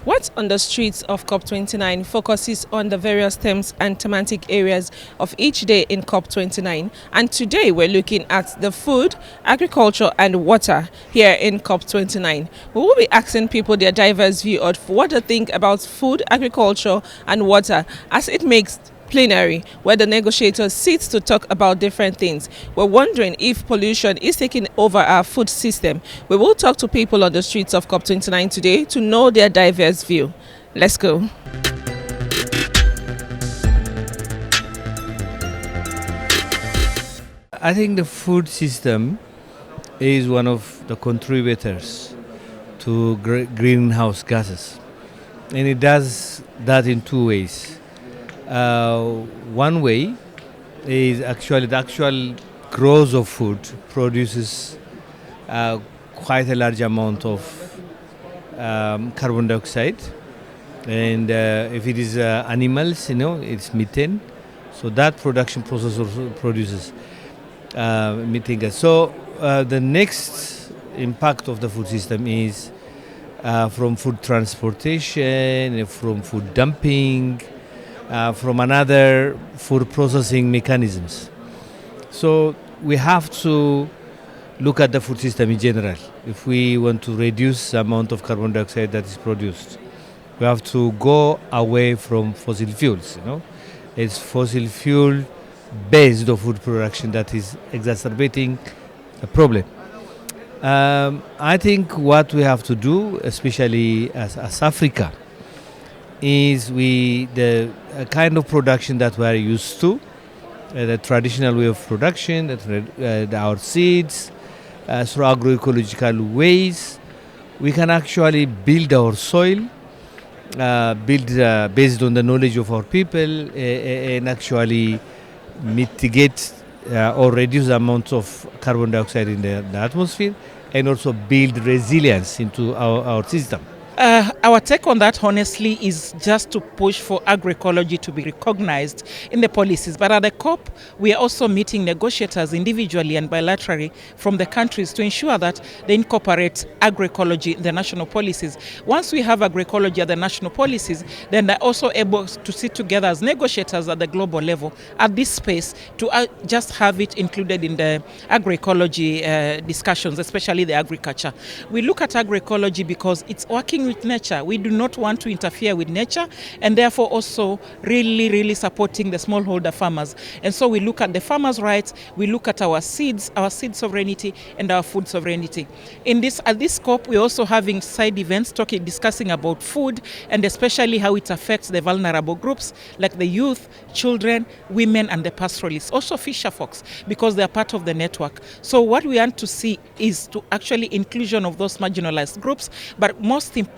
What's on the streets of COP29 focuses on the various themes and thematic areas of each day in COP29. And today we're looking at the food, agriculture and water here in COP29. We will be asking people their diverse view of what they think about food, agriculture and water as it makes plenary where the negotiators sit to talk about different things. We're wondering if pollution is taking over our food system. We will talk to people on the streets of COP29 today to know their diverse view. Let's go. I think the food system is one of the contributors to greenhouse gases, and it does that in two ways. One way is actually the actual growth of food produces quite a large amount of carbon dioxide, and if it is animals, it's methane. So that production process also produces methane gas. So the next impact of the food system is from food transportation, from food dumping, from another food processing mechanisms. So we have to look at the food system in general. If we want to reduce the amount of carbon dioxide that is produced, we have to go away from fossil fuels. It's fossil fuel based on food production that is exacerbating the problem. I think what we have to do, especially as Africa, is the kind of production that we are used to, the traditional way of production, our seeds, through agroecological ways. We can actually build our soil, based on the knowledge of our people, and actually mitigate or reduce the amount of carbon dioxide in the atmosphere, and also build resilience into our system. Our take on that, honestly, is just to push for agroecology to be recognized in the policies. But at the COP, we are also meeting negotiators individually and bilaterally from the countries to ensure that they incorporate agroecology in the national policies. Once we have agroecology at the national policies, then they're also able to sit together as negotiators at the global level at this space to just have it included in the agroecology discussions, especially the agriculture. We look at agroecology because it's working with nature. We do not want to interfere with nature, and therefore also really supporting the smallholder farmers. And so we look at the farmers' rights, we look at our seed sovereignty and our food sovereignty. At this COP, we're also having side events discussing about food and especially how it affects the vulnerable groups like the youth, children, women and the pastoralists, also fisher folks, because they are part of the network. So what we want to see is to actually inclusion of those marginalized groups, but most important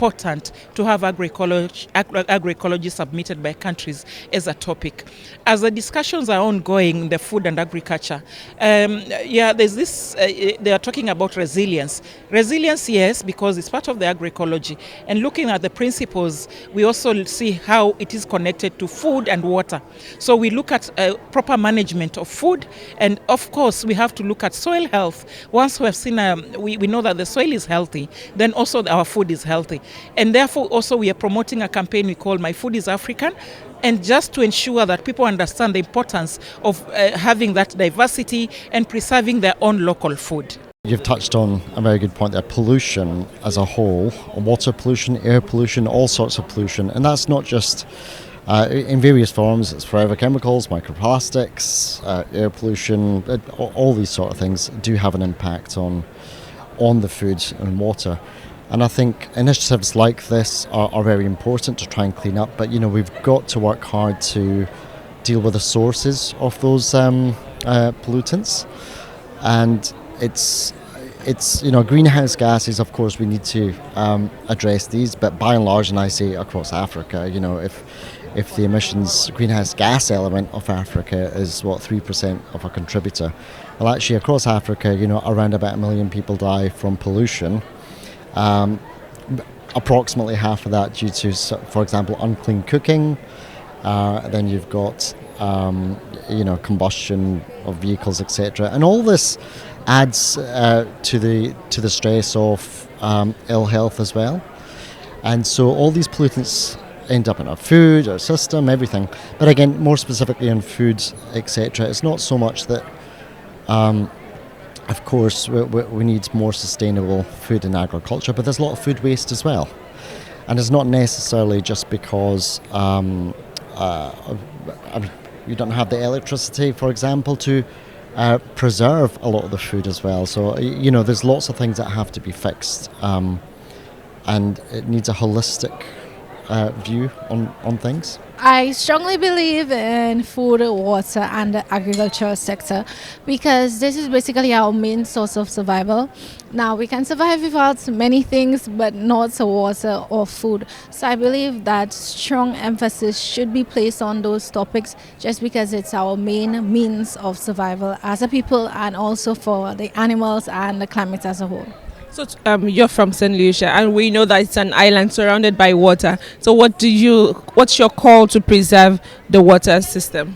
to have agroecology submitted by countries as a topic. As the discussions are ongoing in the food and agriculture, there's this, they are talking about resilience. Resilience, yes, because it's part of the agroecology. And looking at the principles, we also see how it is connected to food and water. So we look at proper management of food, and of course we have to look at soil health. Once we have seen, we know that the soil is healthy, then also our food is healthy. And therefore also we are promoting a campaign we call My Food is African, and just to ensure that people understand the importance of having that diversity and preserving their own local food. You've touched on a very good point there, pollution as a whole, water pollution, air pollution, all sorts of pollution, and that's not just in various forms. It's forever chemicals, microplastics, air pollution, all these sort of things do have an impact on the food and water. And I think initiatives like this are very important to try and clean up, but we've got to work hard to deal with the sources of those pollutants. And it's greenhouse gases, of course we need to address these, but by and large, and I say across Africa, if the emissions greenhouse gas element of Africa is 3% of a contributor, well actually across Africa, around about 1 million people die from pollution. Approximately half of that due to, for example, unclean cooking. Then you've got, combustion of vehicles, etc. And all this adds to the stress of ill health as well. And so all these pollutants end up in our food, our system, everything. But again, more specifically in foods, etc., it's not so much that, of course, we need more sustainable food in agriculture, but there's a lot of food waste as well. And it's not necessarily just because you don't have the electricity, for example, to preserve a lot of the food as well. So, there's lots of things that have to be fixed, and it needs a holistic view on things. I strongly believe in food, water, and the agricultural sector because this is basically our main source of survival. Now, we can survive without many things, but not water or food. So I believe that strong emphasis should be placed on those topics just because it's our main means of survival as a people and also for the animals and the climate as a whole. So you're from St. Lucia, and we know that it's an island surrounded by water. So what's your call to preserve the water system?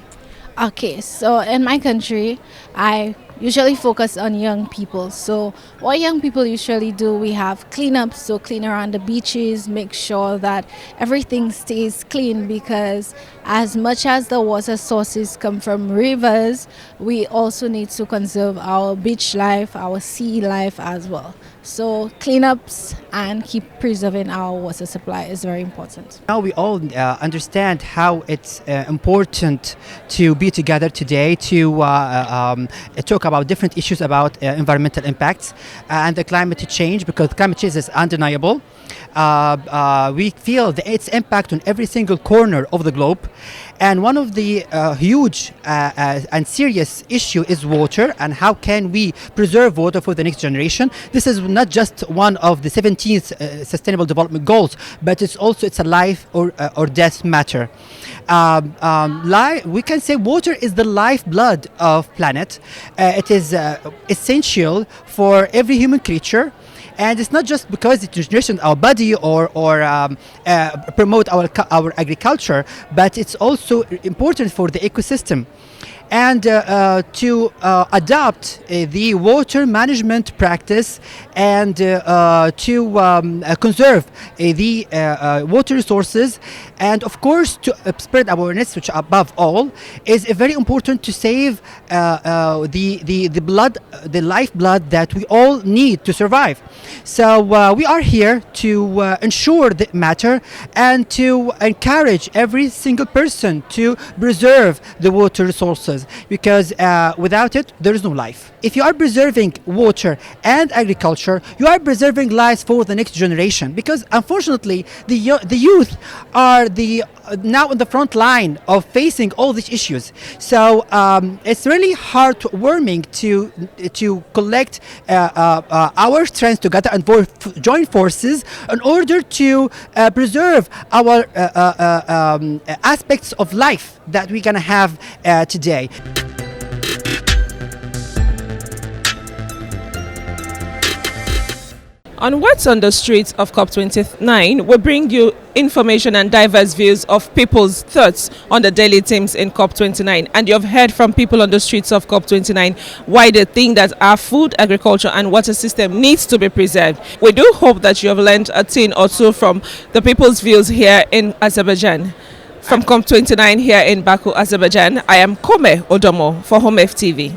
Okay, so in my country, I usually focus on young people. So what young people usually do, we have cleanups, so clean around the beaches, make sure that everything stays clean because as much as the water sources come from rivers, we also need to conserve our beach life, our sea life as well. So cleanups and keep preserving our water supply is very important. Now we all understand how it's important to be together today to talk about different issues about environmental impacts and the climate change, because climate change is undeniable. We feel its impact on every single corner of the globe. And one of the huge and serious issue is water, and how can we preserve water for the next generation. This is not just one of the 17th Sustainable Development Goals, but it's a life or death matter. We can say water is the lifeblood of planet. It is essential for every human creature. And it's not just because it regenerates our body or promote our agriculture, but it's also important for the ecosystem. And to adopt the water management practice and to conserve the water resources, and of course to spread awareness, which above all is very important to save the blood, the lifeblood that we all need to survive. So we are here to ensure the matter and to encourage every single person to preserve the water resources, because without it there is no life. If you are preserving water and agriculture, you are preserving lives for the next generation, because unfortunately the youth are now on the front line of facing all these issues. So it's really heartwarming to collect our strength together and join forces in order to preserve our aspects of life that we're gonna have today. On What's on the Streets of COP29, we bring you information and diverse views of people's thoughts on the daily themes in COP29. And you've heard from people on the streets of COP29 why they think that our food, agriculture and water system needs to be preserved. We do hope that you have learned a thing or two from the people's views here in Azerbaijan. From COP29 here in Baku, Azerbaijan, I am Kome Odomo for HOMEF TV.